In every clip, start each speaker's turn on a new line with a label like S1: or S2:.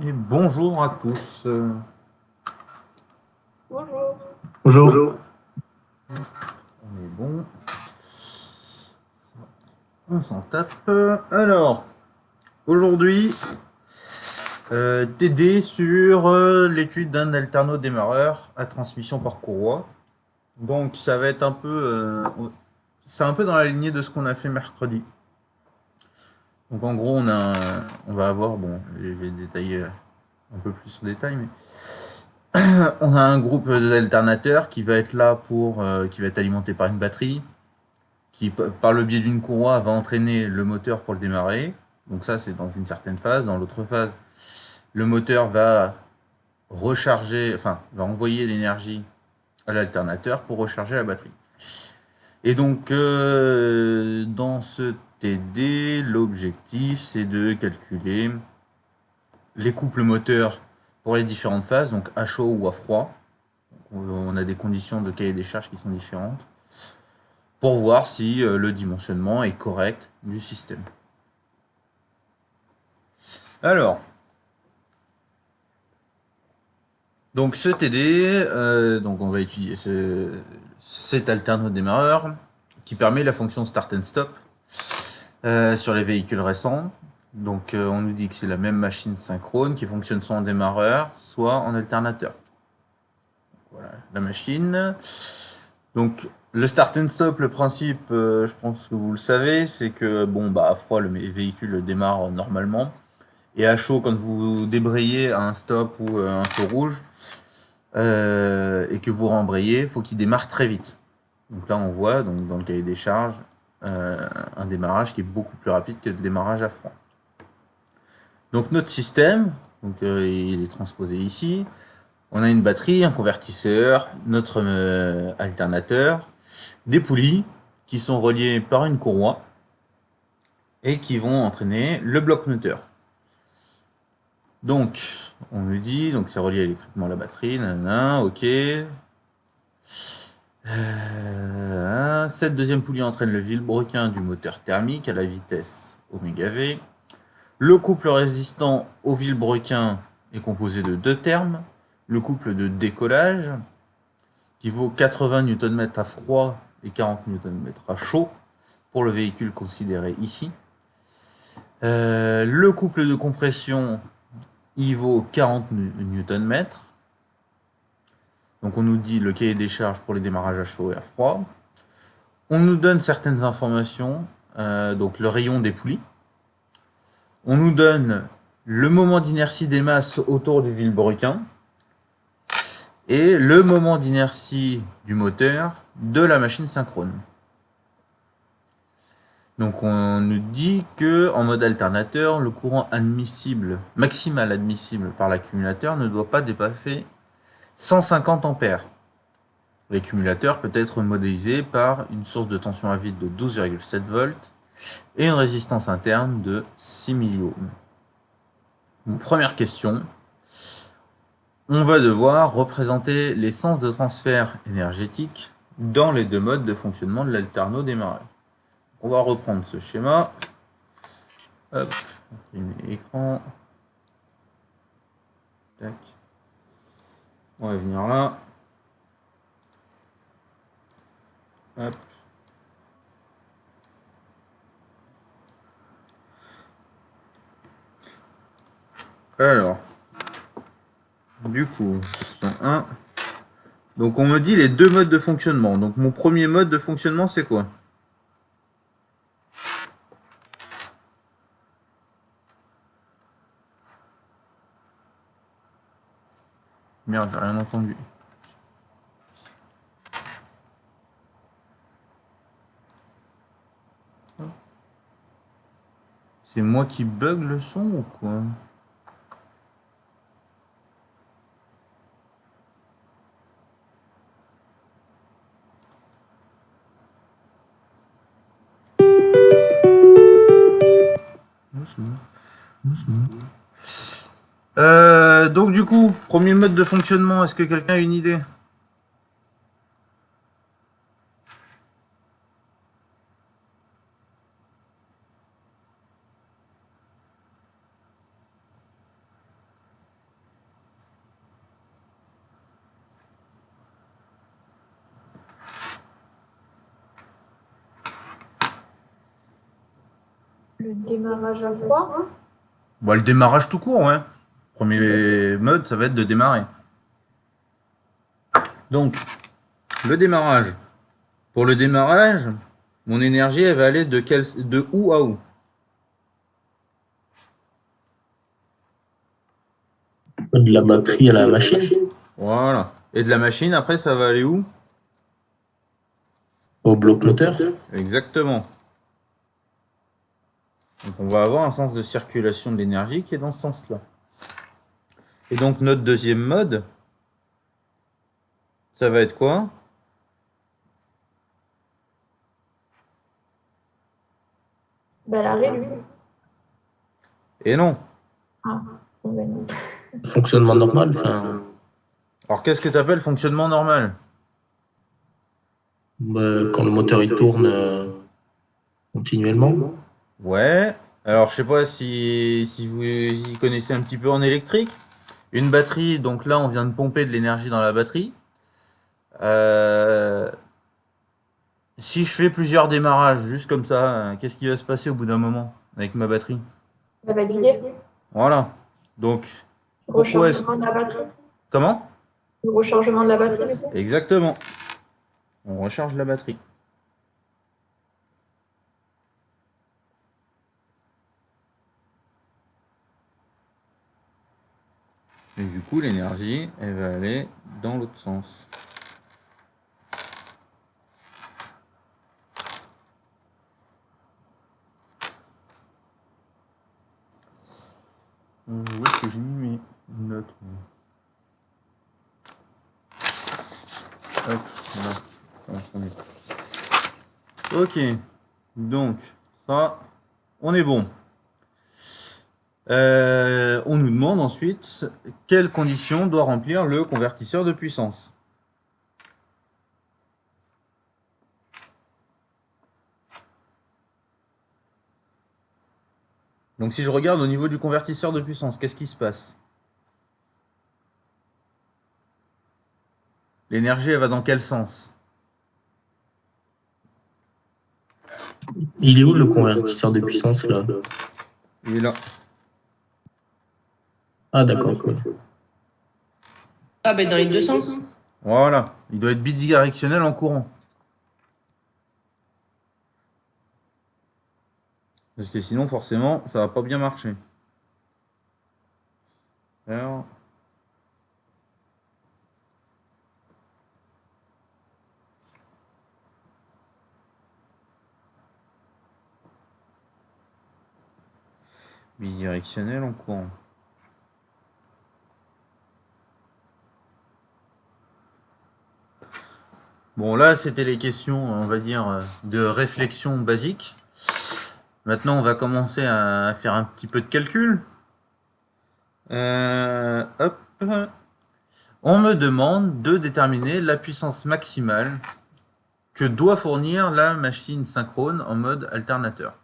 S1: Et bonjour à tous.
S2: Bonjour.
S3: Bonjour.
S2: Bonjour.
S1: On est bon. On s'en tape. Alors, aujourd'hui, TD sur l'étude d'un alternodémarreur à transmission par courroie. Donc, ça va être un peu. C'est un peu dans la lignée de ce qu'on a fait mercredi. Donc, en gros, on va avoir. Bon, je vais détailler un peu plus en détail, mais on a un groupe d'alternateurs qui va être là qui va être alimenté par une batterie, qui, par le biais d'une courroie, va entraîner le moteur pour le démarrer. Donc ça, c'est dans une certaine phase. Dans l'autre phase, le moteur va recharger, enfin, va envoyer l'énergie à l'alternateur pour recharger la batterie. Et donc, dans ce TD, l'objectif, c'est de calculer les couples moteurs pour les différentes phases, donc à chaud ou à froid. On a des conditions de cahier des charges qui sont différentes, pour voir si le dimensionnement est correct du système. Alors, donc ce TD, donc on va étudier cet alternodémarreur qui permet la fonction start and stop sur les véhicules récents. Donc on nous dit que c'est la même machine synchrone qui fonctionne soit en démarreur, soit en alternateur. Voilà la machine. Donc le start and stop, le principe, je pense que vous le savez, c'est que bon bah à froid le véhicule démarre normalement. Et à chaud, quand vous débrayez à un stop ou un feu rouge, et que vous rembrayez, il faut qu'il démarre très vite. Donc là, on voit donc, dans le cahier des charges un démarrage qui est beaucoup plus rapide que le démarrage à froid. Donc notre système, donc, il est transposé ici. On a une batterie, un convertisseur, notre alternateur, des poulies qui sont reliées par une courroie et qui vont entraîner le bloc moteur. Donc, on me dit, donc c'est relié électriquement à la batterie, nanana, ok. Cette deuxième poulie entraîne le vilebrequin du moteur thermique à la vitesse ω-v. Le couple résistant au vilebrequin est composé de deux termes. Le couple de décollage, qui vaut 80 Nm à froid et 40 Nm à chaud, pour le véhicule considéré ici. Le couple de compression, il vaut 40 Nm. Donc on nous dit le cahier des charges pour les démarrages à chaud et à froid. On nous donne certaines informations, donc le rayon des poulies. On nous donne le moment d'inertie des masses autour du vilebrequin et le moment d'inertie du moteur de la machine synchrone. Donc on nous dit que en mode alternateur, le courant admissible, maximal admissible par l'accumulateur ne doit pas dépasser 150 ampères. L'accumulateur peut être modélisé par une source de tension à vide de 12,7 volts et une résistance interne de 6 milliohms. Donc, première question, on va devoir représenter les sens de transfert énergétique dans les deux modes de fonctionnement de l'alternodémarreur. On va reprendre ce schéma. Hop, imprimer écran. Tac. On va venir là. Hop. Alors, du coup, question 1. Donc on me dit les deux modes de fonctionnement. Donc mon premier mode de fonctionnement, c'est quoi? Merde, j'ai rien entendu. C'est moi qui bug le son ou quoi? Donc du coup, premier mode de fonctionnement, est-ce que quelqu'un a une idée?
S2: Le démarrage à froid.
S1: Bon, le démarrage tout court, ouais. Premier mode, ça va être de démarrer. Donc, le démarrage. Pour le démarrage, mon énergie, elle va aller de où à où?
S3: De la batterie à la machine.
S1: Voilà. Et de la machine, après, ça va aller où?
S3: Au bloc moteur.
S1: Exactement. Donc, on va avoir un sens de circulation de l'énergie qui est dans ce sens-là. Et donc, notre deuxième mode, ça va être quoi?
S2: Ben, l'arrêt, lui.
S1: Et non.
S2: Ah, bon, ben non.
S3: Fonctionnement normal. Enfin,
S1: Alors, qu'est-ce que tu appelles fonctionnement normal?
S3: quand le moteur il tourne continuellement.
S1: Ouais. Alors, je sais pas si vous y connaissez un petit peu en électrique. Une batterie, donc là, on vient de pomper de l'énergie dans la batterie. Si je fais plusieurs démarrages, juste comme ça, qu'est-ce qui va se passer au bout d'un moment avec ma batterie?
S2: Ça va être vidé.
S1: Voilà. Donc, pourquoi est-ce...
S2: Rechargement de la batterie.
S1: Comment?
S2: Le rechargement de la batterie, du coup.
S1: Exactement. On recharge la batterie. Et du coup, l'énergie, elle va aller dans l'autre sens. Où est-ce que j'ai mis mes notes? Hop, voilà. Ok, donc ça, on est bon. On nous demande ensuite quelles conditions doit remplir le convertisseur de puissance. Donc si je regarde au niveau du convertisseur de puissance, qu'est-ce qui se passe? L'énergie, elle va dans quel sens?
S3: Il est où le convertisseur de puissance là?
S1: Il est là.
S3: Ah d'accord.
S4: Ah ben dans les deux sens.
S1: Voilà, il doit être bidirectionnel en courant. Parce que sinon, forcément, ça va pas bien marcher. Alors... bidirectionnel en courant. Bon, là, c'était les questions, on va dire, de réflexion basique. Maintenant, on va commencer à faire un petit peu de calcul. Hop. On me demande de déterminer la puissance maximale que doit fournir la machine synchrone en mode alternateur.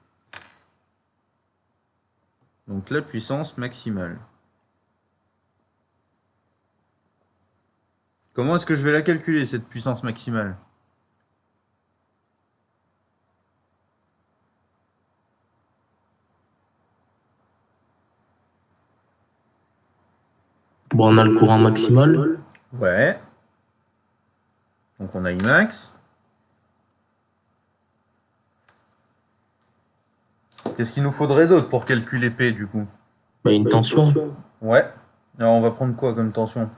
S1: Donc la puissance maximale. Comment est-ce que je vais la calculer, cette puissance maximale?
S3: Bon, on a le courant maximal.
S1: Ouais. Donc on a Imax. Qu'est-ce qu'il nous faudrait d'autre pour calculer P du coup?
S3: Bah, une tension.
S1: Ouais. Alors on va prendre quoi comme tension?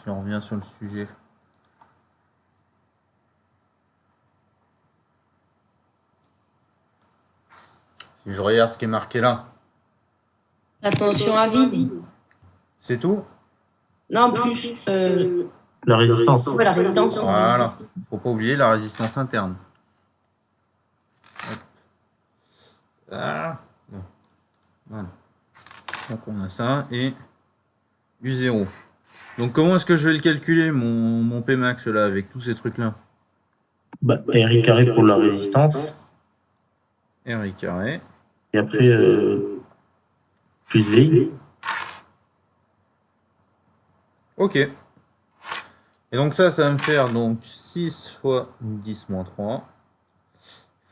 S1: Si on revient sur le sujet. Si je regarde ce qui est marqué là.
S4: La tension à vide.
S1: C'est tout?
S4: Non, plus
S3: La résistance.
S4: ouais, la résistance.
S1: Voilà. Faut pas oublier la résistance interne. Hop. Ah. Bon. Voilà. Donc on a ça et U0. Donc comment est-ce que je vais le calculer mon Pmax là avec tous ces trucs là?
S3: Bah, RI carré pour la résistance.
S1: RI carré.
S3: Et après, plus VI.
S1: Ok. Et donc ça va me faire donc 6 fois 10 moins 3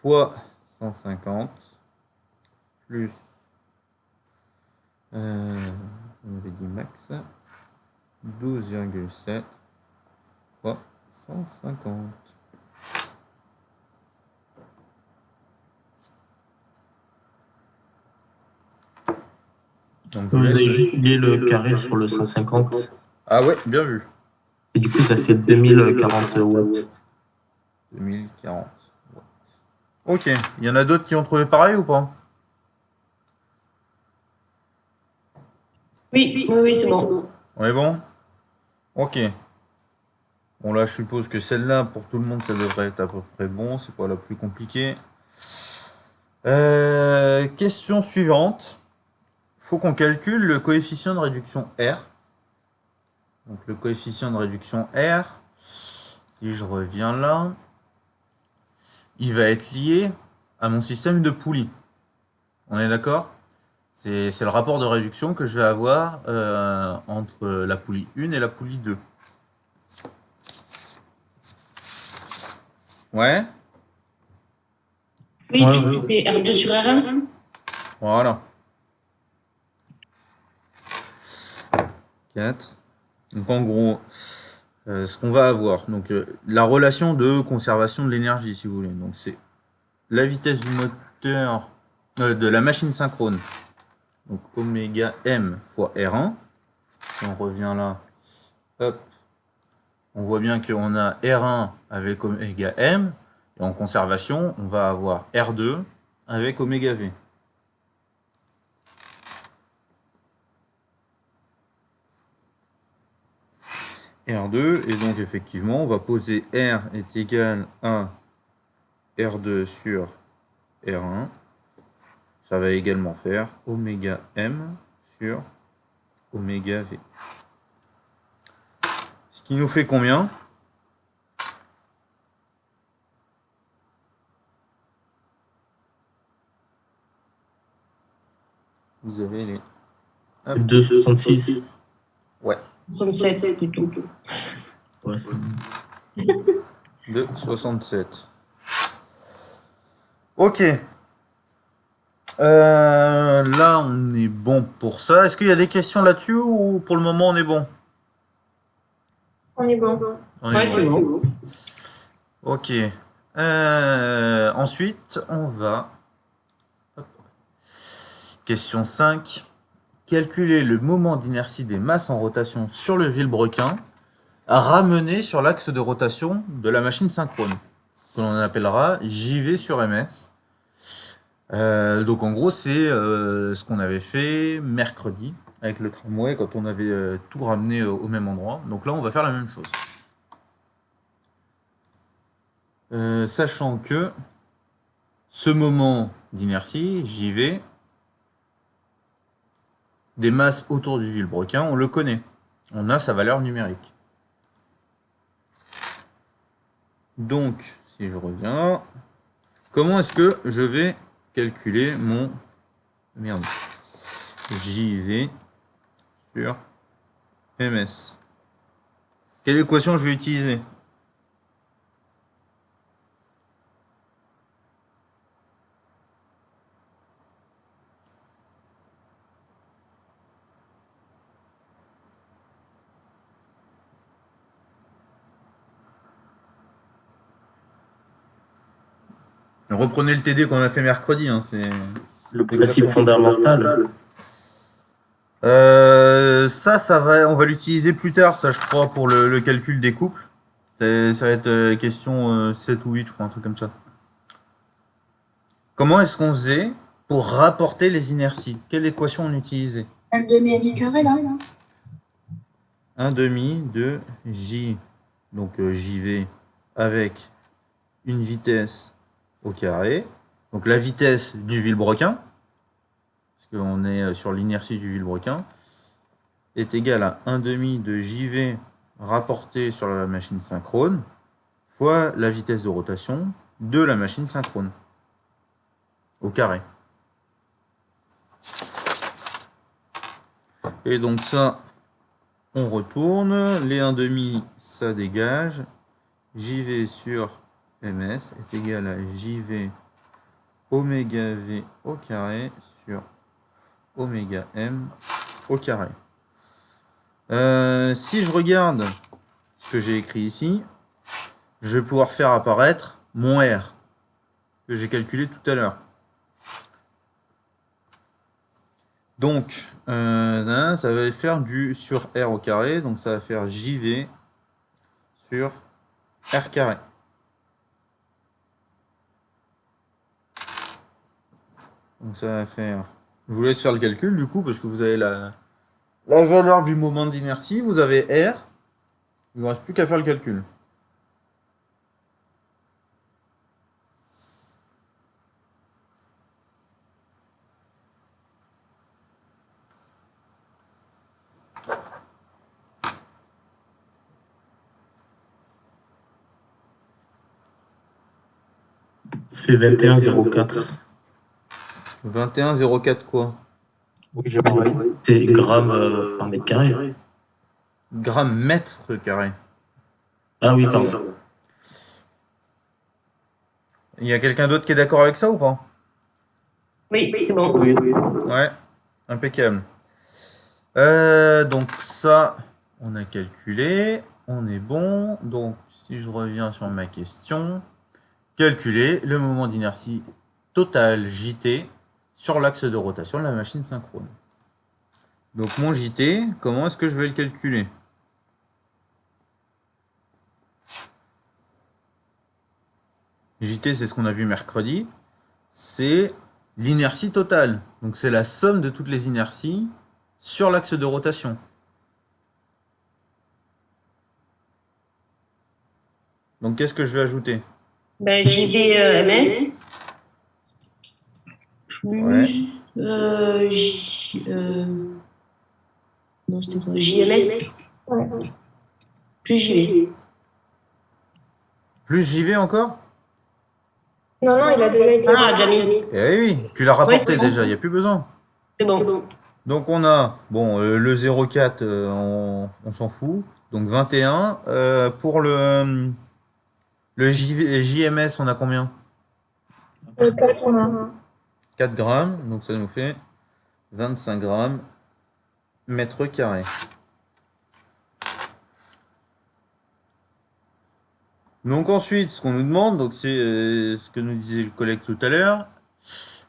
S1: fois 150 plus, on avait dit max, 12,7 fois 150. Donc, je
S3: Vous
S1: laisse
S3: avez
S1: le-
S3: juste oublié le carré sur le 150.
S1: Ah ouais, bien vu.
S3: Et du coup, ça fait 2040 watts.
S1: 2040 watts. Ok, il y en a d'autres qui ont trouvé pareil ou pas?
S4: Oui, c'est bon.
S1: On est bon? Ok. Bon là, je suppose que celle-là, pour tout le monde, ça devrait être à peu près bon. C'est pas la plus compliquée. Question suivante. Faut qu'on calcule le coefficient de réduction R. Donc le coefficient de réduction R, si je reviens là, il va être lié à mon système de poulies. On est d'accord? C'est le rapport de réduction que je vais avoir entre la poulie 1 et la poulie 2. Ouais,
S4: Oui,
S3: Ouais,
S4: tu
S3: ouais.
S4: fais R2 sur R1.
S1: voilà. 4. Donc en gros, ce qu'on va avoir, donc la relation de conservation de l'énergie, si vous voulez. Donc c'est la vitesse du moteur de la machine synchrone. Donc oméga m fois R1. Si on revient là, hop, on voit bien qu'on a R1 avec oméga m. Et en conservation, on va avoir R2 avec oméga v. R2, et donc effectivement, on va poser R est égal à R2 sur R1. Ça va également faire oméga m sur oméga v. Ce qui nous fait combien? Vous avez les... Hop.
S3: 2,66.
S1: Ouais,
S4: 67 plutôt.
S3: Ouais, c'est
S1: de 67. Ok. Là, on est bon pour ça. Est-ce qu'il y a des questions là-dessus ou pour le moment on est bon?
S2: On est bon.
S1: On est
S4: Ouais,
S1: bon.
S4: c'est bon.
S1: Ok. Ensuite, on va... Hop. Question 5. Calculer le moment d'inertie des masses en rotation sur le vilebrequin ramené sur l'axe de rotation de la machine synchrone, que l'on appellera JV sur MS. Donc en gros, c'est ce qu'on avait fait mercredi avec le tramway quand on avait tout ramené au même endroit. Donc là, on va faire la même chose. Sachant que ce moment d'inertie, JV, des masses autour du vilebrequin, on le connaît. On a sa valeur numérique. Donc, si je reviens, comment est-ce que je vais calculer mon JV sur MS? Quelle équation je vais utiliser? Reprenez le TD qu'on a fait mercredi. Hein, c'est
S3: le principe fondamental.
S1: ça va, on va l'utiliser plus tard, ça je crois, pour le calcul des couples. Ça va être question 7 ou 8, je crois, un truc comme ça. Comment est-ce qu'on faisait pour rapporter les inerties? Quelle équation on utilisait?
S2: Un demi carré là.
S1: 1 demi de J, donc JV, avec une vitesse au carré. Donc la vitesse du vilebrequin, parce qu'on est sur l'inertie du vilebrequin, est égale à 1 demi de JV rapporté sur la machine synchrone fois la vitesse de rotation de la machine synchrone au carré. Et donc ça, On retourne. Les 1,5, ça dégage. JV sur MS est égal à JV oméga V au carré sur oméga M au carré. Si je regarde ce que j'ai écrit ici, je vais pouvoir faire apparaître mon R que j'ai calculé tout à l'heure. Donc, ça va faire du sur R au carré, donc ça va faire JV sur R carré. Donc ça va faire... Je vous laisse faire le calcul du coup, parce que vous avez la valeur du moment d'inertie, vous avez R, il ne vous reste plus qu'à faire le calcul.
S3: Ça fait 21,04.
S1: 21,04 quoi?
S3: Oui, j'ai parlé. C'est grammes par mètre carré.
S1: Grammes mètre carré.
S3: Ah oui, pardon.
S1: Il y a quelqu'un d'autre qui est d'accord avec ça ou pas?
S4: Oui, c'est bon.
S1: Ouais, impeccable. Donc ça, on a calculé, on est bon. Donc si je reviens sur ma question, calculer le moment d'inertie total JT sur l'axe de rotation de la machine synchrone. Donc mon JT, comment est-ce que je vais le calculer? JT, c'est ce qu'on a vu mercredi, c'est l'inertie totale. Donc c'est la somme de toutes les inerties sur l'axe de rotation. Donc qu'est-ce que je vais ajouter?
S4: Ben, JVMS
S1: Ouais.
S4: plus non, c'était quoi? JMS
S2: Ouais.
S4: plus JV.
S1: Plus JV encore?
S2: Non, non, il a déjà été.
S4: Ah, déjà mis.
S1: Eh oui, tu l'as rapporté
S4: c'est bon.
S1: déjà, il n'y a plus besoin.
S4: C'est bon.
S1: Donc on a, bon, le 0,4, on s'en fout. Donc 21. Pour le JMS, on a combien?
S2: 80.
S1: 4 grammes, donc ça nous fait 25 grammes mètre carré. Donc ensuite, ce qu'on nous demande, donc c'est ce que nous disait le collègue tout à l'heure,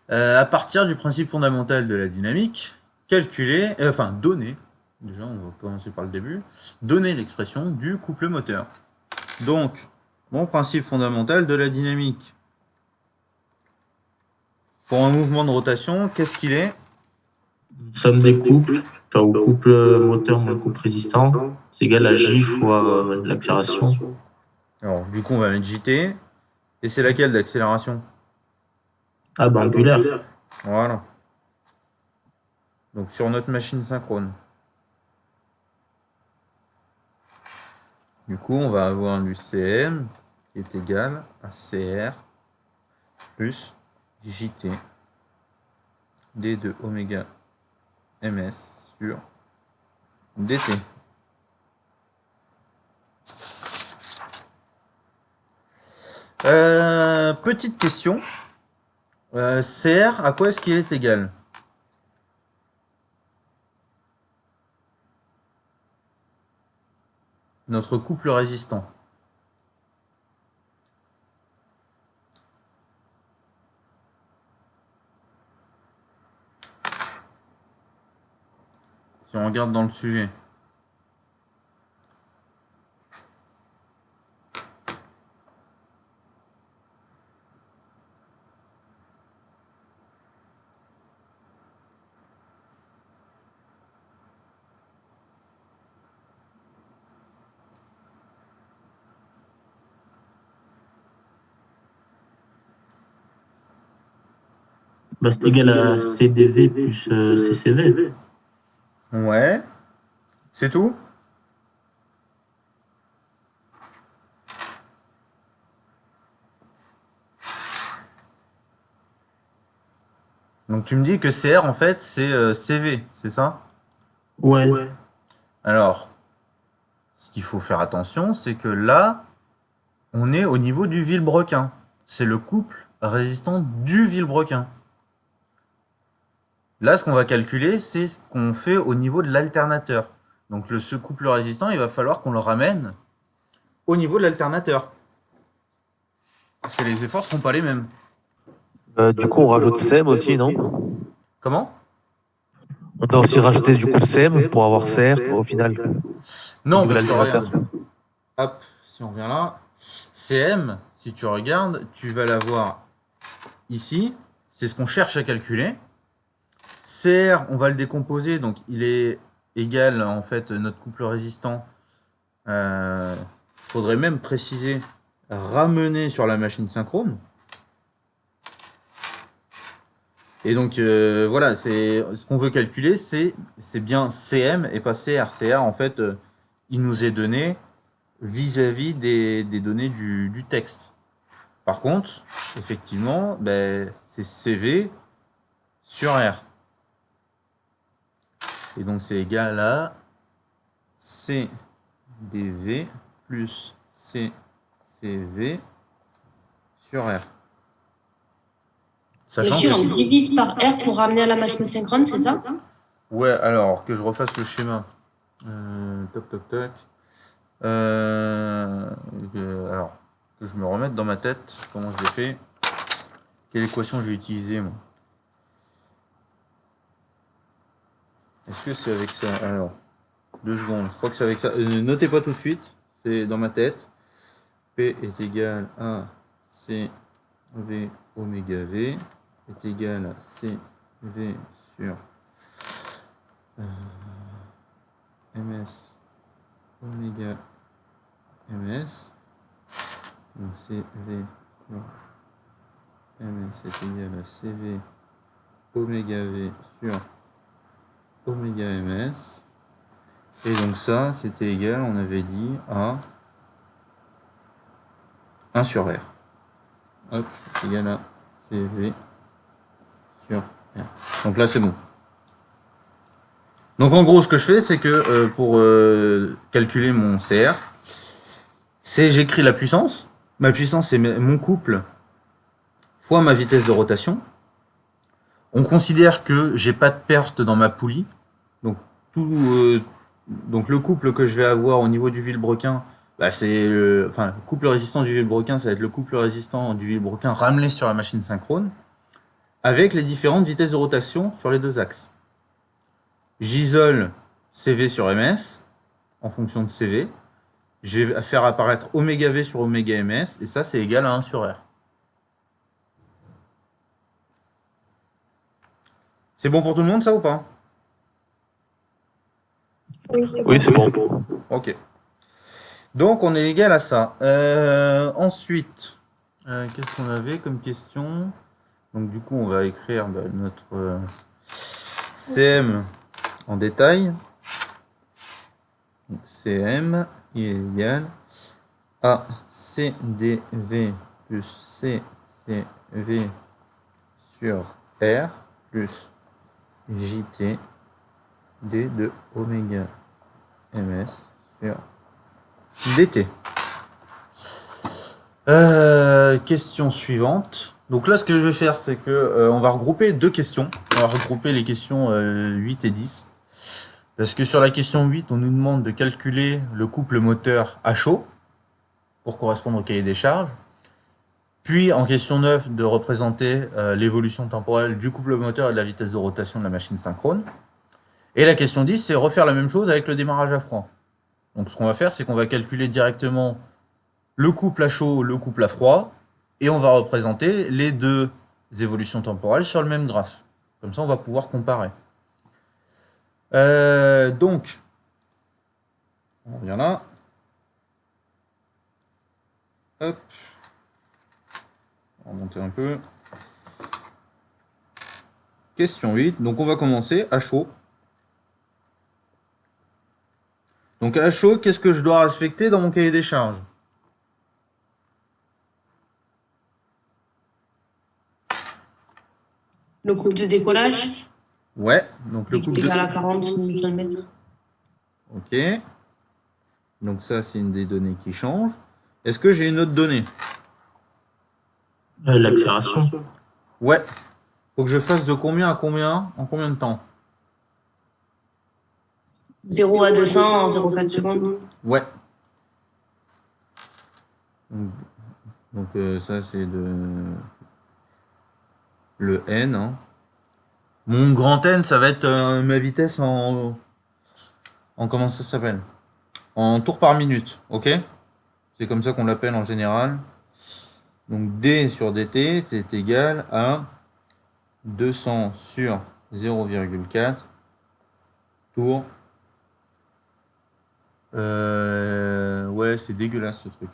S1: à partir du principe fondamental de la dynamique, calculer, donner, déjà on va commencer par le début, donner l'expression du couple moteur. Donc, mon principe fondamental de la dynamique. Pour un mouvement de rotation, qu'est-ce qu'il est?
S3: Somme des couples, enfin, au couple moteur moins couple résistant, c'est égal à J fois l'accélération.
S1: Alors, du coup, on va mettre JT. Et c'est laquelle d'accélération?
S3: Ah, bah, angulaire.
S1: Voilà. Donc, sur notre machine synchrone. Du coup, on va avoir du CM qui est égal à CR plus JT D2 oméga MS sur DT. Petite question. CR, à quoi est-ce qu'il est égal? Notre couple résistant. Si on regarde dans le sujet.
S3: Bah, c'est égal à CDV plus CCV.
S1: Ouais. C'est tout? Donc tu me dis que CR en fait c'est CV, c'est ça?
S3: Ouais.
S1: Alors, ce qu'il faut faire attention, c'est que là, on est au niveau du vilebrequin. C'est le couple résistant du vilebrequin. Là, ce qu'on va calculer, c'est ce qu'on fait au niveau de l'alternateur. Donc ce couple résistant, il va falloir qu'on le ramène au niveau de l'alternateur. Parce que les efforts ne seront pas les mêmes.
S5: Du coup, on rajoute SEM aussi, non?
S1: Comment?
S5: On doit aussi rajouter du coup SEM pour avoir CR au final.
S1: Non,
S5: Au niveau de
S1: parce que
S5: l'alternateur.
S1: regarde, hop, si on revient là, CM, si tu regardes, tu vas l'avoir ici. C'est ce qu'on cherche à calculer. CR, on va le décomposer, donc il est égal, en fait, notre couple résistant. Faudrait même préciser, ramener sur la machine synchrone. Et donc, voilà, c'est ce qu'on veut calculer, c'est bien CM et pas CR. CR, en fait, il nous est donné vis-à-vis des données du texte. Par contre, effectivement, ben, c'est CV sur R. Et donc, c'est égal à CDV plus CCV sur R. Sachant
S4: Monsieur,
S1: que...
S4: on divise par R pour ramener à la machine synchrone, c'est ça?
S1: Ouais, alors, que je refasse le schéma. Toc, toc, toc. Alors, que je me remette dans ma tête comment je l'ai fait. Quelle équation je vais utiliser, moi? Est-ce que c'est avec ça? Alors, 2 secondes. Je crois que c'est avec ça. Notez pas tout de suite. C'est dans ma tête. P est égal à CV oméga V est égal à CV sur MS oméga MS. Donc CV sur MS est égal à CV oméga V sur oméga MS. Et donc ça, c'était égal, on avait dit, à 1 sur R. Hop, c'est égal à CV sur R. Donc là, c'est bon. Donc en gros, ce que je fais, c'est que pour calculer mon CR, c'est j'écris la puissance. Ma puissance, c'est mon couple fois ma vitesse de rotation. On considère que j'ai pas de perte dans ma poulie. Donc, donc le couple que je vais avoir au niveau du vilebrequin, bah c'est le couple résistant du vilebrequin, ça va être le couple résistant du vilebrequin ramené sur la machine synchrone, avec les différentes vitesses de rotation sur les deux axes. J'isole CV sur MS en fonction de CV. Je vais faire apparaître oméga V sur oméga MS, et ça, c'est égal à 1 sur R. C'est bon pour tout le monde, ça, ou pas?
S5: Oui, c'est bon.
S1: Ok. Donc, on est égal à ça. Ensuite, qu'est-ce qu'on avait comme question? Donc, du coup, on va écrire notre CM en détail. Donc, CM il est égal à CDV plus CCV sur R plus JT D de oméga MS sur DT. Question suivante. Donc là, ce que je vais faire, c'est que on va regrouper deux questions. On va regrouper les questions 8 et 10. Parce que sur la question 8, on nous demande de calculer le couple moteur à chaud pour correspondre au cahier des charges. Puis en question 9, de représenter l'évolution temporelle du couple moteur et de la vitesse de rotation de la machine synchrone. Et la question 10, c'est refaire la même chose avec le démarrage à froid. Donc ce qu'on va faire, c'est qu'on va calculer directement le couple à chaud, le couple à froid, et on va représenter les deux évolutions temporelles sur le même graphe. Comme ça, on va pouvoir comparer. Donc, on revient là. Hop. On va remonter un peu. Question 8. Donc, on va commencer à chaud. Donc, à chaud, qu'est-ce que je dois respecter dans mon cahier des charges?
S4: Le couple de décollage,
S1: Ouais, donc le couple de...
S4: égal à 40 Nm.
S1: Ok. Donc ça, c'est une des données qui change. Est-ce que j'ai une autre donnée?
S3: L'accélération.
S1: Ouais. Faut que je fasse de combien à combien en combien de temps?
S4: 0 à 200 en 0,4 secondes.
S1: Ouais. Donc ça, c'est le n. Hein. Mon grand N, ça va être ma vitesse en comment ça s'appelle? En tours par minute, ok? C'est comme ça qu'on l'appelle en général. Donc d sur dt, c'est égal à 200 sur 0,4 tours. Ouais, c'est dégueulasse ce truc.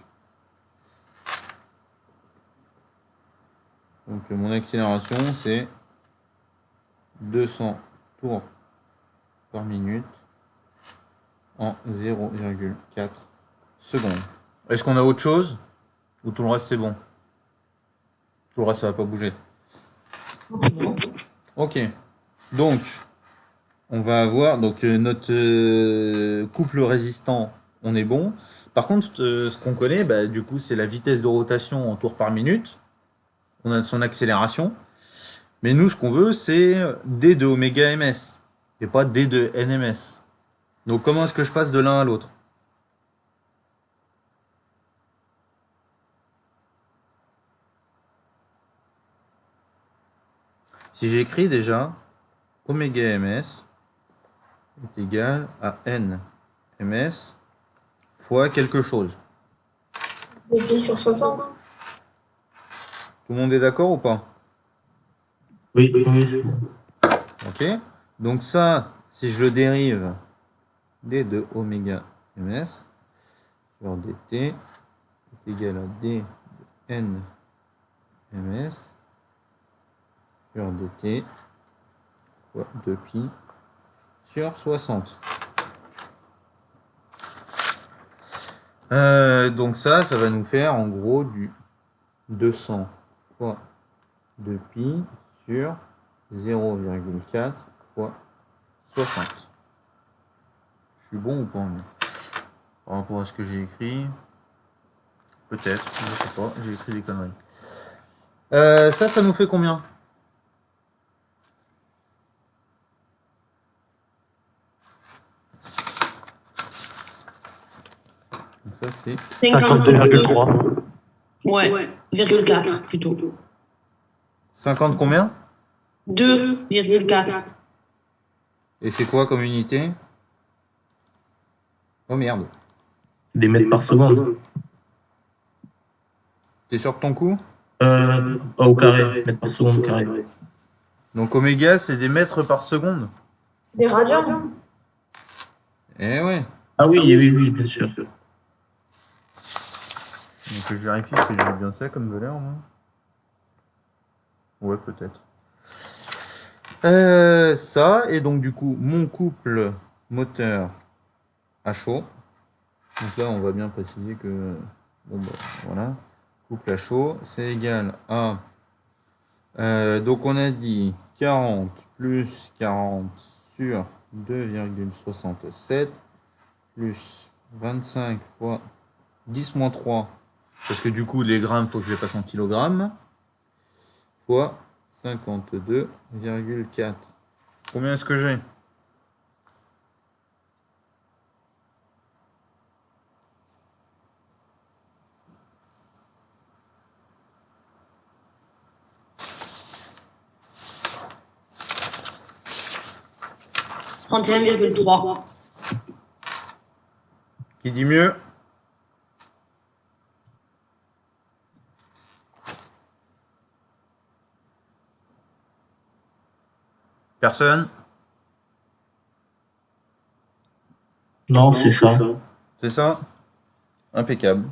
S1: Donc mon accélération, c'est 200 tours par minute en 0,4 secondes. Est-ce qu'on a autre chose? Ou tout le reste c'est bon? Tout le reste ça va pas bouger. Ok. Donc on va avoir donc notre couple résistant, on est bon. Par contre, ce qu'on connaît, bah, du coup, c'est la vitesse de rotation en tours par minute. On a son accélération. Mais nous, ce qu'on veut, c'est d de oméga ms et pas d de nms. Donc comment est-ce que je passe de l'un à l'autre? Si j'écris déjà oméga ms est égal à n ms fois quelque chose.
S2: Et puis sur 60.
S1: Tout le monde est d'accord ou pas?
S3: Oui, oui, c'est bon.
S1: Ok. Donc ça, si je le dérive, d de oméga ms sur dt est égal à d de n ms sur dt fois 2pi sur 60. Donc ça va nous faire en gros du 200 fois 2pi sur 0,4 fois 60. Je suis bon ou pas par rapport à ce que j'ai écrit? Peut-être, je sais pas, j'ai écrit des conneries. Ça nous fait combien? Donc ça c'est
S5: 52,3.
S4: Ouais, 0,4 plutôt.
S1: 50 combien?
S4: 2,4.
S1: Et c'est quoi comme unité? Oh merde.
S3: Des mètres par seconde.
S1: T'es sûr de ton coup?
S3: Au carré, mètres par seconde carré.
S1: Donc oméga c'est des mètres par seconde.
S2: Des radians.
S1: Eh ouais.
S3: Ah oui, oui, oui, bien sûr.
S1: Donc je vérifie si j'ai bien ça comme valeur. Moi. Ouais, peut-être. Ça, et donc du coup, mon couple moteur à chaud. Donc là, on va bien préciser que, bon, bah, voilà, couple à chaud, c'est égal à, donc on a dit 40 plus 40 sur 2,67 plus 25 fois 10 moins 3, parce que du coup, les grammes, il faut que je les passe en kilogrammes, fois 52,4. Combien est-ce que j'ai?
S4: « 31,3.
S1: Qui dit mieux? Personne?
S3: Non, c'est ça.
S1: C'est ça? Impeccable.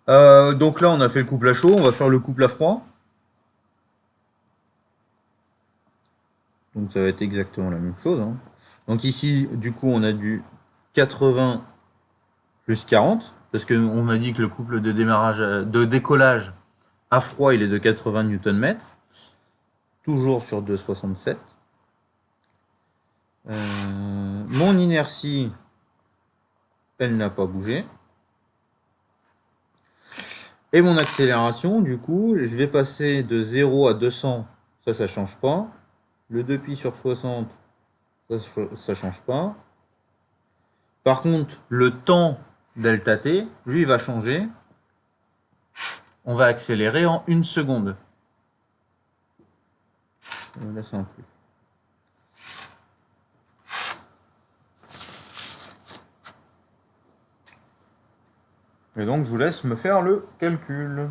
S1: Donc là, on a fait le couple à chaud, on va faire le couple à froid. Donc ça va être exactement la même chose. Hein. Donc ici, du coup, on a du 80 plus 40, parce qu'on a dit que le couple de démarrage, de décollage à froid, il est de 80 Nm, toujours sur 2,67. Mon inertie, elle n'a pas bougé. Et mon accélération, du coup, je vais passer de 0 à 200, ça change pas. Le 2pi sur 60, ça change pas. Par contre, le temps delta t, lui, va changer. On va accélérer en 1 seconde. Là, c'est un plus. Et donc, je vous laisse me faire le calcul.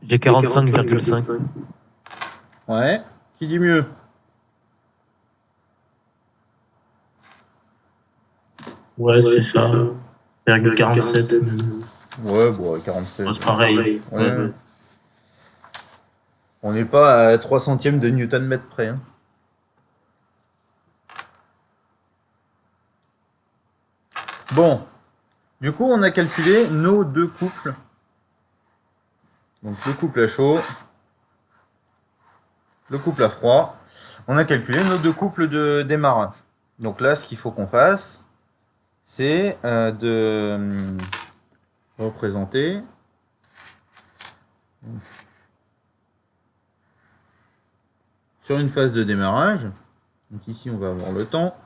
S5: J'ai 45,5.
S1: Ouais. Qui dit mieux?
S3: Ouais, c'est ça. 0,47.
S1: Ouais, bon, 47.
S3: C'est pareil.
S1: Ouais. On n'est pas à 3 centièmes de Newton-mètre près. Hein. Bon. Du coup, on a calculé nos deux couples. Donc, le couple à chaud, le couple à froid. On a calculé nos deux couples de démarrage. Donc là, ce qu'il faut qu'on fasse, c'est de représenter sur une phase de démarrage. Donc ici, on va avoir le temps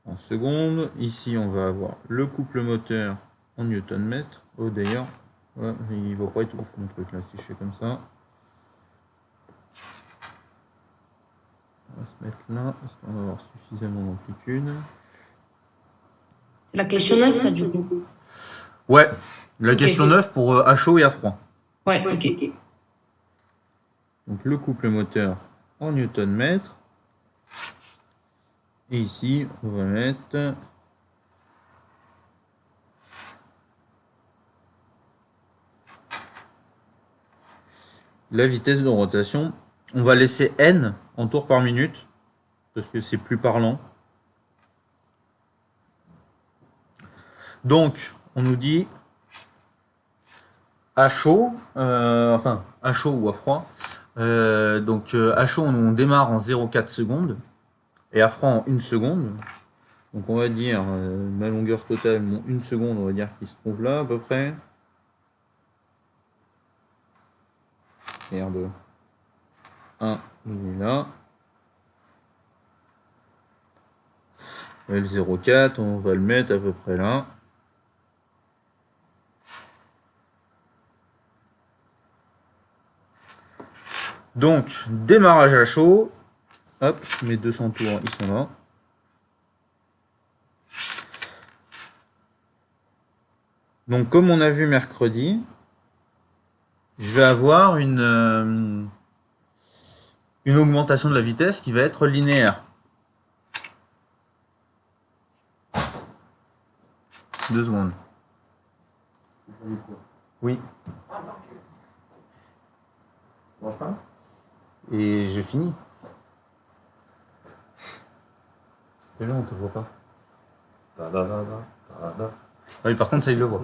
S1: en secondes. Ici, on va avoir le couple moteur en newton-mètre. Oh, d'ailleurs, ouais, il va pas être ouf mon truc là si je fais comme ça. On va se mettre là, parce qu'on va avoir suffisamment d'amplitude.
S4: C'est la question 9, ça, du coup.
S1: Ouais, la
S4: Ok.
S1: question 9 pour à chaud et à froid.
S4: Ouais, ok.
S1: Donc le couple moteur en newton-mètre. Et ici, on va mettre la vitesse de rotation. On va laisser n en tours par minute, parce que c'est plus parlant. Donc, on nous dit à chaud, enfin à chaud ou à froid. À chaud, on démarre en 0,4 secondes et à froid en 1 seconde. Donc on va dire ma longueur totale, mon 1 seconde, on va dire qu'il se trouve là à peu près. R2. 1, il est là. Et le 0,4, on va le mettre à peu près là. Donc, démarrage à chaud. Hop, mes 200 tours, ils sont là. Donc, comme on a vu mercredi, je vais avoir une augmentation de la vitesse qui va être linéaire. 2 secondes. Oui. Et j'ai fini. Et là, on te voit pas. Oui, par contre, ça, il le voit.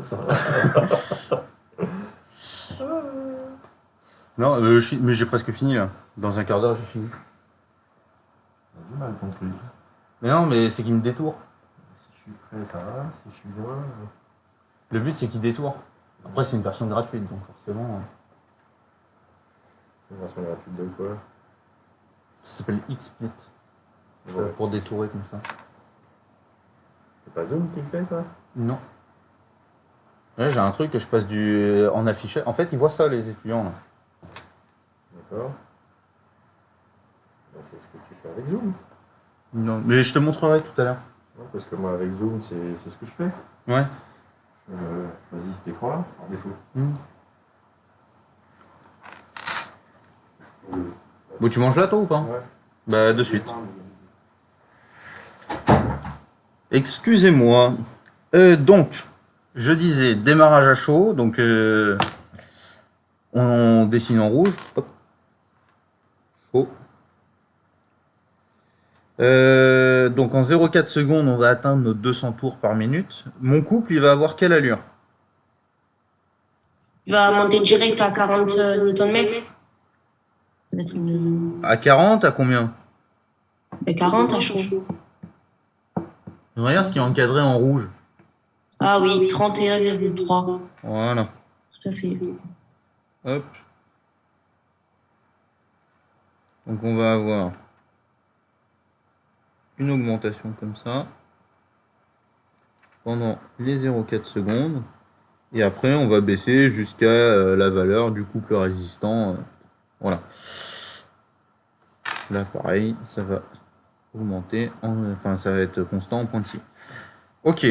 S1: Non, mais j'ai presque fini là. Dans un quart d'heure, j'ai fini.
S6: Du mal ton truc.
S1: Mais non, mais c'est qu'il me détourne.
S6: Si je suis prêt, ça va. Si je suis loin.
S1: Le but, c'est qu'il détourne. Après, c'est une version gratuite, donc forcément.
S6: C'est une version gratuite de quoi?
S1: Ça s'appelle XSplit.
S6: Ouais.
S1: Pour détourer comme ça.
S6: C'est pas Zoom qui le fait ça?
S1: Non. Ouais, j'ai un truc que je passe en affichage. En fait, ils voient ça, les étudiants. Là.
S6: D'accord. Ben, c'est ce que tu fais avec Zoom.
S1: Non, mais je te montrerai tout à l'heure.
S6: Non, parce que moi avec Zoom, c'est ce que je fais.
S1: Ouais.
S6: Je choisis cet écran-là, par défaut.
S1: Bon, tu manges là, toi, ou pas?
S6: Ouais.
S1: Bah, de suite. Excusez-moi. Donc, je disais démarrage à chaud. Donc, on dessine en rouge. Hop. Chaud. Donc en 0,4 secondes, on va atteindre nos 200 tours par minute. Mon couple, il va avoir quelle allure?
S4: Il va monter direct à 40 Nm. Ça va être une...
S1: À 40, à combien?
S4: 40 à chaud.
S1: Regarde ce qui est encadré en rouge.
S4: Ah oui, 31,3.
S1: Voilà.
S4: Tout à fait.
S1: Hop. Donc on va avoir une augmentation comme ça pendant les 0,4 secondes. Et après, on va baisser jusqu'à la valeur du couple résistant. Voilà. Là, pareil, ça va augmenter, enfin, ça va être constant en pointillé. Ok.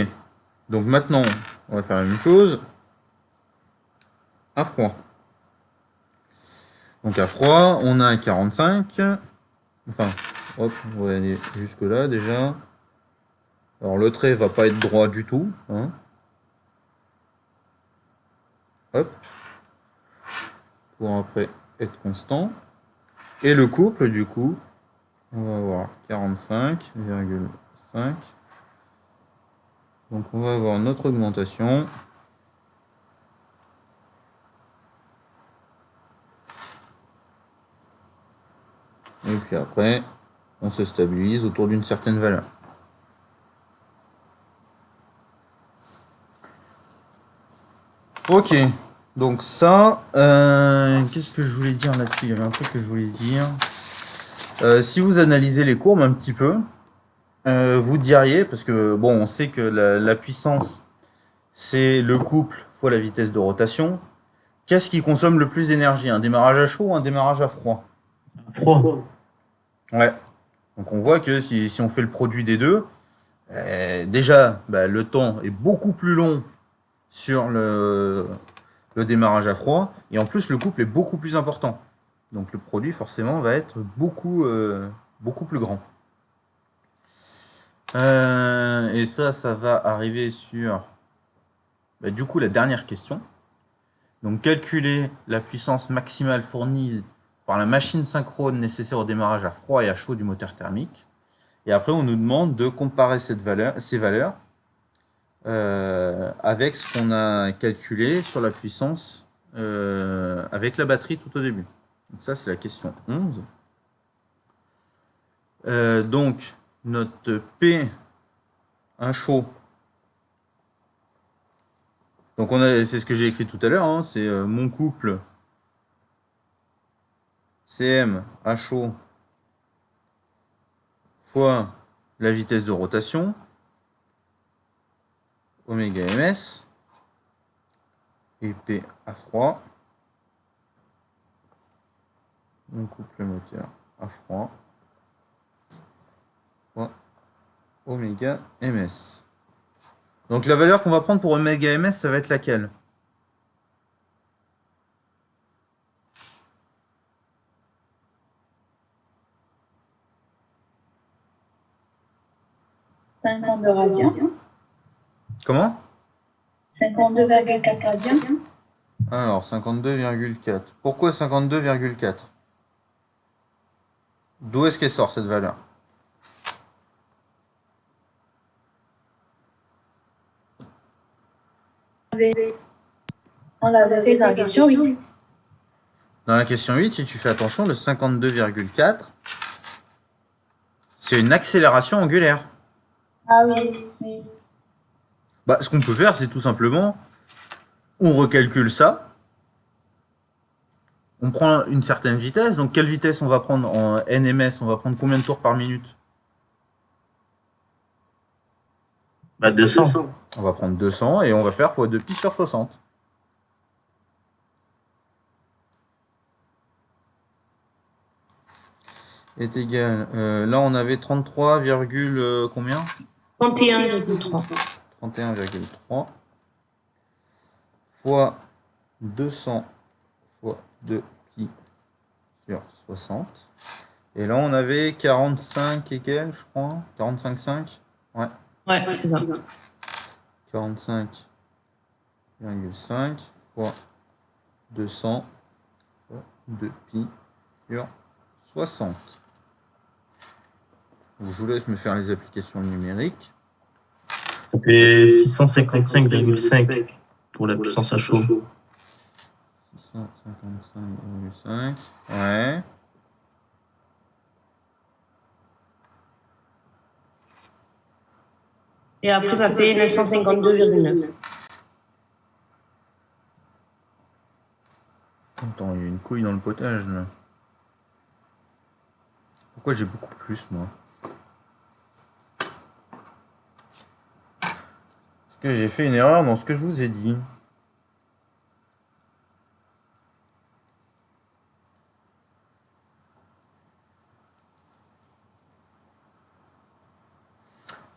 S1: Donc maintenant, on va faire la même chose à froid. Donc à froid, on a 45. Enfin, hop, on va aller jusque là déjà. Alors le trait va pas être droit du tout. Hein. Hop. Pour après être constant. Et le couple, du coup, on va avoir 45,5. Donc on va avoir notre augmentation. Et puis après, on se stabilise autour d'une certaine valeur. Ok, donc ça, qu'est-ce que je voulais dire là-dessus? Il y avait un truc que je voulais dire. Si vous analysez les courbes un petit peu, vous diriez, parce que bon, on sait que la puissance, c'est le couple fois la vitesse de rotation. Qu'est-ce qui consomme le plus d'énergie? Un démarrage à chaud ou un démarrage à froid?
S3: Froid.
S1: Ouais. Donc on voit que si on fait le produit des deux, déjà, le temps est beaucoup plus long sur le démarrage à froid, et en plus le couple est beaucoup plus important. Donc le produit forcément va être beaucoup plus grand. Et ça va arriver sur du coup la dernière question. Donc calculer la puissance maximale fournie par la machine synchrone nécessaire au démarrage à froid et à chaud du moteur thermique. Et après on nous demande de comparer ces valeurs avec ce qu'on a calculé sur la puissance avec la batterie tout au début. Donc ça, c'est la question 11. Donc, notre P à chaud. Donc, c'est ce que j'ai écrit tout à l'heure. Hein, c'est mon couple CM à chaud fois la vitesse de rotation, oméga ms, et P à froid. Mon couple moteur à froid fois oméga ms. Donc la valeur qu'on va prendre pour oméga ms, ça va être laquelle?
S7: « 52 radians.
S1: Comment?
S7: 52,4 radians.
S1: Alors, 52,4. Pourquoi 52,4? D'où est-ce qu'elle sort cette valeur?
S7: On l'avait fait dans la question 8.
S1: Dans la question 8, si tu fais attention, le 52,4, c'est une accélération angulaire.
S7: Ah oui, oui.
S1: Ce qu'on peut faire, c'est tout simplement, on recalcule ça, on prend une certaine vitesse. Donc, quelle vitesse on va prendre en NMS? On va prendre combien de tours par minute?
S3: 200.
S1: On va prendre 200 et on va faire x 2pi sur 60. Est égal. Là, on avait 33, combien?
S4: 31,3.
S1: 31,3 fois 200 fois 2pi sur 60. Et là, on avait 45 et quelques, je crois. 45,5. Ouais.
S4: Ouais, c'est ça.
S1: 45,5 fois 200 fois 2pi sur 60. Je vous laisse me faire les applications numériques.
S3: Ça fait 655,5 pour la puissance à chaud.
S1: 655,5. Ouais.
S4: Et après, ça fait 952,9.
S1: Attends, il y a une couille dans le potage là. Pourquoi j'ai beaucoup plus moi? Est-ce que j'ai fait une erreur dans ce que je vous ai dit?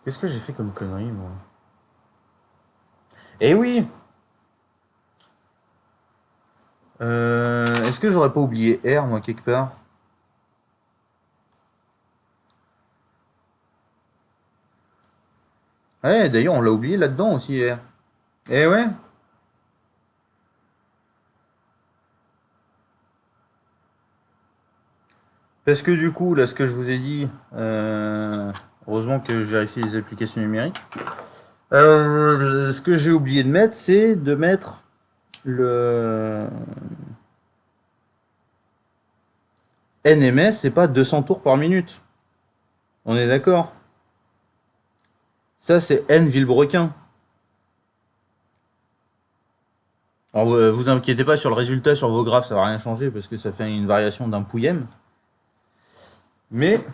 S1: Qu'est-ce que j'ai fait comme connerie moi? Eh oui! Est-ce que j'aurais pas oublié R moi quelque part? Ouais, d'ailleurs on l'a oublié là-dedans aussi R. Eh ouais. Parce que du coup, là, ce que je vous ai dit, heureusement que je vérifie les applications numériques. Ce que j'ai oublié de mettre, c'est de mettre le NMS, c'est pas 200 tours par minute. On est d'accord? Ça, c'est N Villebrequin. Alors, vous inquiétez pas sur le résultat sur vos graphes, ça va rien changer parce que ça fait une variation d'un pouillème. Mais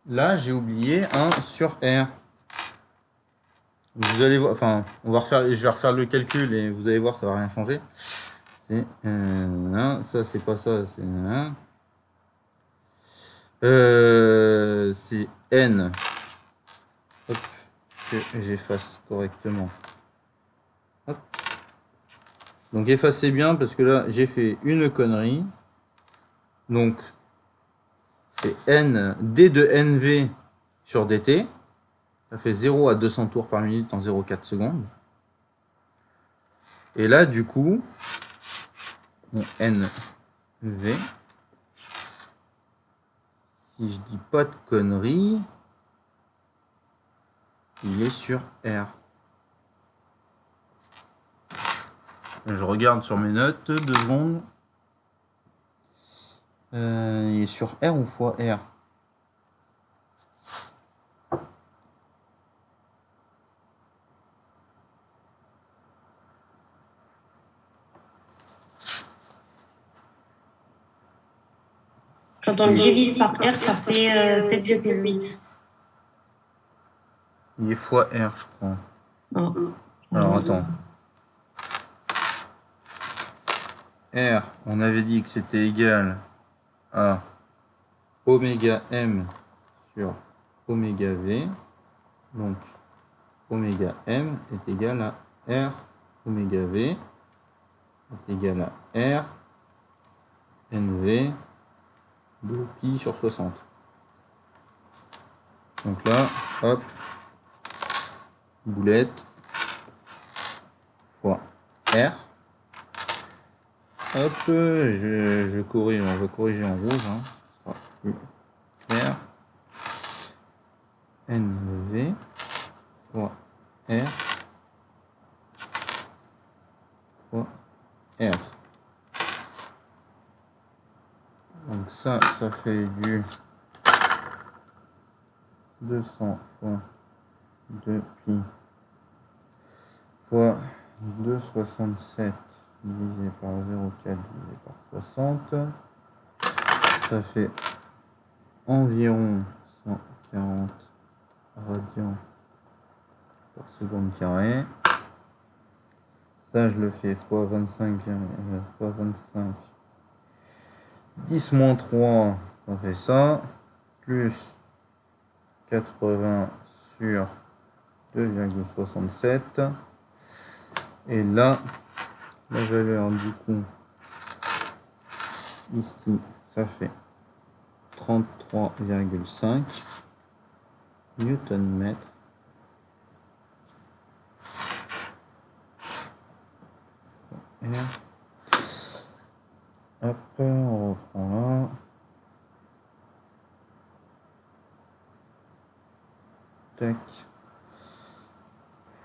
S1: là, j'ai oublié un sur R. Vous allez voir, enfin, je vais refaire le calcul et vous allez voir, ça va rien changer. C'est ça, c'est pas ça, c'est c'est N. Hop, que j'efface correctement. Hop. Donc effacez bien parce que là, j'ai fait une connerie. Donc, c'est N, D de NV sur DT. Ça fait 0 à 200 tours par minute en 0,4 secondes. Et là, du coup, mon NV, si je dis pas de conneries, il est sur R. Je regarde sur mes notes, 2 secondes. Il est sur R ou fois R?
S4: Quand on divise par R, ça fait 7,8.
S1: Il est fois R, je crois.
S4: Oh.
S1: Alors attends. R, on avait dit que c'était égal à oméga M sur oméga V. Donc, oméga M est égal à R oméga V est égal à R NV de pi sur 60. Donc là, hop, boulette fois R. Hop, je corrige, on va corriger en rouge. Hein. Ce sera plus clair. NV fois R fois R. Donc ça fait du 200 fois 2 pi fois 2,67 divisé par 0,4 divisé par 60. Ça fait environ 140 radians par seconde carré. Ça, je le fais fois 25, fois 25. 10 moins 3, ça fait ça. Plus 80 sur 2,67. Et là, la valeur du coup, ici, ça fait 33,5 Newton-mètre. Hop, on reprend là. tac,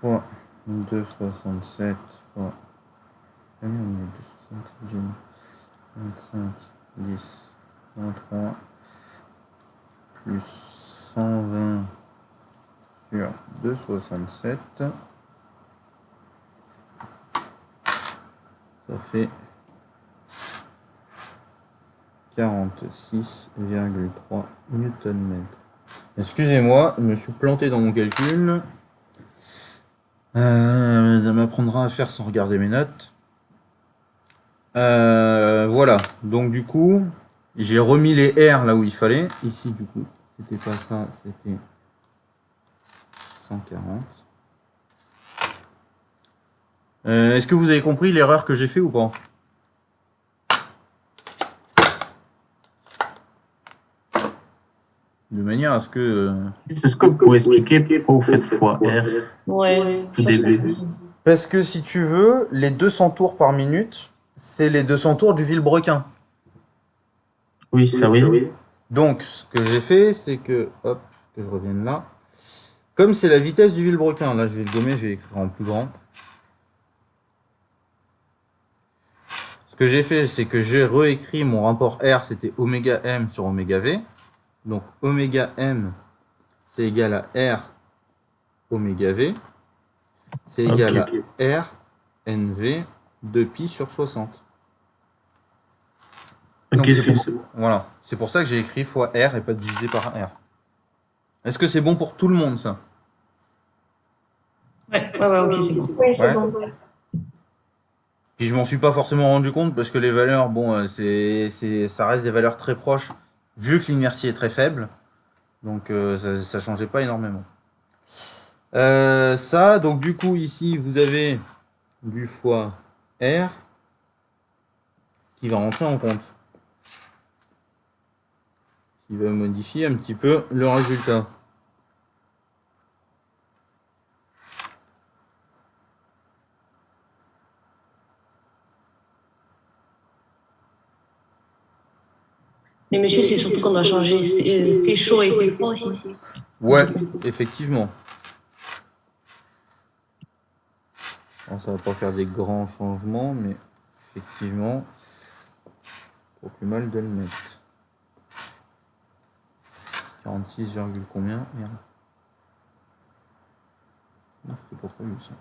S1: fois 2,67 fois. Ah merde, mais 2,67, j'ai mis 25, 10, 23, plus 120 sur 2,67. Ça fait 46,3 Nm. Excusez-moi, je me suis planté dans mon calcul. Ça m'apprendra à faire sans regarder mes notes. Voilà, donc du coup, j'ai remis les R là où il fallait. Ici, du coup, c'était pas ça, c'était 140. Est-ce que vous avez compris l'erreur que j'ai fait ou pas? De manière à ce que...
S3: Est-ce que vous pouvez expliquer pourquoi vous faites fois R
S4: Ouais.
S3: au début?
S1: Parce que si tu veux, les 200 tours par minute, c'est les 200 tours du vilebrequin.
S3: Oui, ça oui.
S1: Donc, ce que j'ai fait, c'est que... Hop, que je revienne là. Comme c'est la vitesse du vilebrequin, là je vais le gommer, je vais écrire en plus grand. Ce que j'ai fait, c'est que j'ai réécrit mon rapport R, c'était oméga M sur oméga V. Donc oméga M, c'est égal à R oméga V. C'est égal à R NV de pi sur 60. Donc,
S3: Ok,
S1: voilà, c'est pour ça que j'ai écrit fois R et pas divisé par R. Est-ce que c'est bon pour tout le monde, ça?
S4: Ouais, ok, c'est bon.
S2: Oui, c'est
S1: Ouais.
S2: bon.
S1: Puis je m'en suis pas forcément rendu compte parce que les valeurs, bon, ça reste des valeurs très proches, vu que l'inertie est très faible. Donc ça changeait pas énormément. Ça, donc du coup, ici, vous avez du fois R qui va rentrer en compte. Qui va modifier un petit peu le résultat.
S4: Mais monsieur, c'est surtout qu'on doit changer c'est chaud et c'est froid aussi.
S1: Ouais, effectivement. Alors, ça va pas faire des grands changements, mais effectivement, pas plus mal de le mettre. 46, combien? Merde. Non, c'était pas prévu ça.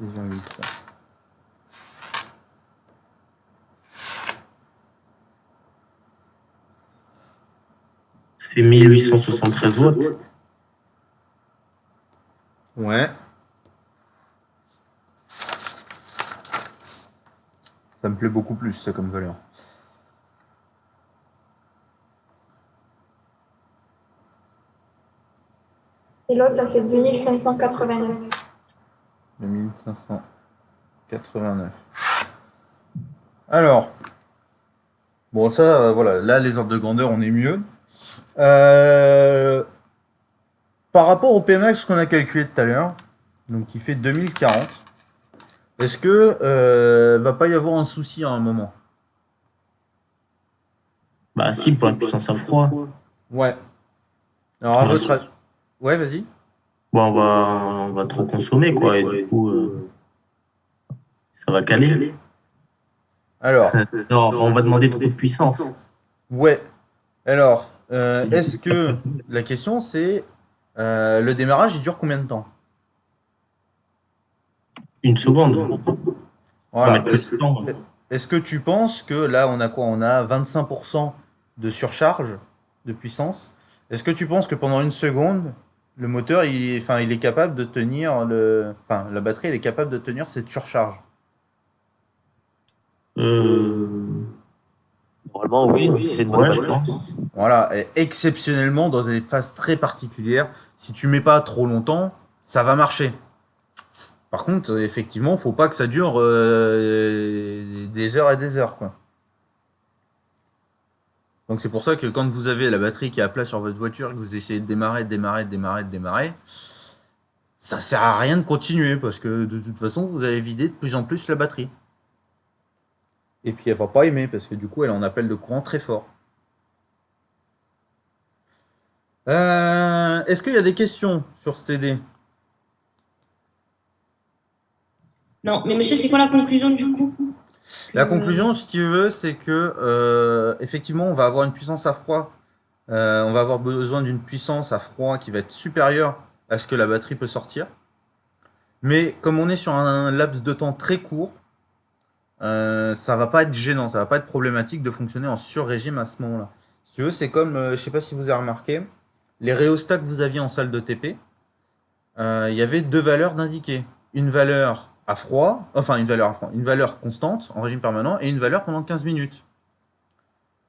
S1: 46,3.
S3: Ça fait 1873 watts.
S1: Ouais. Ça me plaît beaucoup plus, ça, comme valeur.
S2: Et l'autre, ça fait 2589.
S1: 2589. Alors, bon, ça, voilà, là, les ordres de grandeur, on est mieux. Par rapport au Pmax qu'on a calculé tout à l'heure, donc qui fait 2040, est-ce que va pas y avoir un souci à un moment?
S3: Bah si, pour la puissance à froid.
S1: Ouais. Alors, à
S3: Ouais,
S1: votre avis... Ouais, vas-y.
S3: Bon, on va trop consommer, quoi, et du coup, ça va caler.
S1: Alors,
S3: Non, on va demander trop de puissance.
S1: ouais. Alors, est-ce que... La question, c'est... le démarrage, il dure combien de temps?
S3: Une seconde.
S1: Voilà.
S3: Plus de temps.
S1: Est-ce que tu penses que là, on a quoi? On a 25% de surcharge de puissance. Est-ce que tu penses que pendant une seconde, le moteur, il est capable de tenir la batterie, elle est capable de tenir cette surcharge?
S5: Normalement, oui, c'est une bonne
S3: Ouais, je
S5: batterie.
S3: pense.
S1: Voilà. Et exceptionnellement, dans des phases très particulières, si tu mets pas trop longtemps, ça va marcher. Par contre, effectivement, faut pas que ça dure des heures et des heures, quoi. Donc c'est pour ça que quand vous avez la batterie qui est à plat sur votre voiture et que vous essayez de démarrer, ça sert à rien de continuer parce que de toute façon, vous allez vider de plus en plus la batterie. Et puis elle va pas aimer parce que du coup, elle en appelle de courant très fort. Est-ce qu'il y a des questions sur ce TD?
S4: Non, mais monsieur, c'est quoi la conclusion du coup?
S1: La conclusion, si tu veux, c'est que effectivement, on va avoir une puissance à froid. On va avoir besoin d'une puissance à froid qui va être supérieure à ce que la batterie peut sortir. Mais comme on est sur un laps de temps très court, ça va pas être gênant, ça va pas être problématique de fonctionner en sur-régime à ce moment-là. Si tu veux, c'est comme, je sais pas si vous avez remarqué, les rhéostats que vous aviez en salle de TP, il y avait deux valeurs d'indiquer. Une valeur à froid, enfin une valeur constante en régime permanent et une valeur pendant 15 minutes.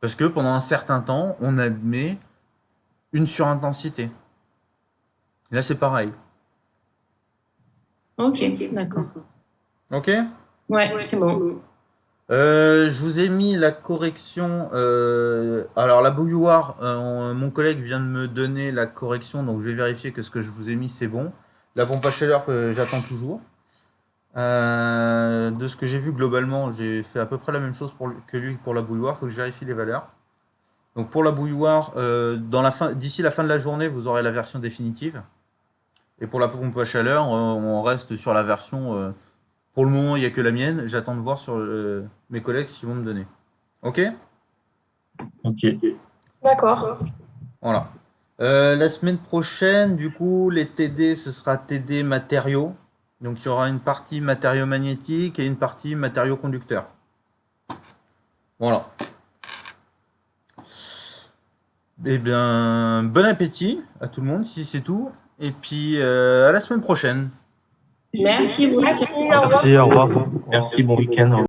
S1: Parce que pendant un certain temps, on admet une surintensité. Là, c'est pareil.
S4: Ok, d'accord.
S1: Ok?
S4: Ouais, c'est bon.
S1: Je vous ai mis la correction. Alors, la bouilloire, mon collègue vient de me donner la correction, donc je vais vérifier que ce que je vous ai mis, c'est bon. La pompe à chaleur, j'attends toujours. De ce que j'ai vu globalement, j'ai fait à peu près la même chose que lui pour la bouilloire. Il faut que je vérifie les valeurs. Donc pour la bouilloire, d'ici la fin de la journée, vous aurez la version définitive. Et pour la pompe à chaleur, on reste sur la version. Pour le moment, il n'y a que la mienne. J'attends de voir sur mes collègues ce qu'ils vont me donner. Ok?
S3: Ok.
S2: D'accord.
S1: Voilà. La semaine prochaine, du coup, les TD, ce sera TD matériaux. Donc, il y aura une partie matériaux magnétiques et une partie matériaux conducteurs. Voilà. Eh bien, bon appétit à tout le monde, si c'est tout. Et puis, à la semaine prochaine.
S4: Merci, vous.
S2: Merci, au revoir.
S5: Merci, au revoir.
S3: Merci, bon week-end.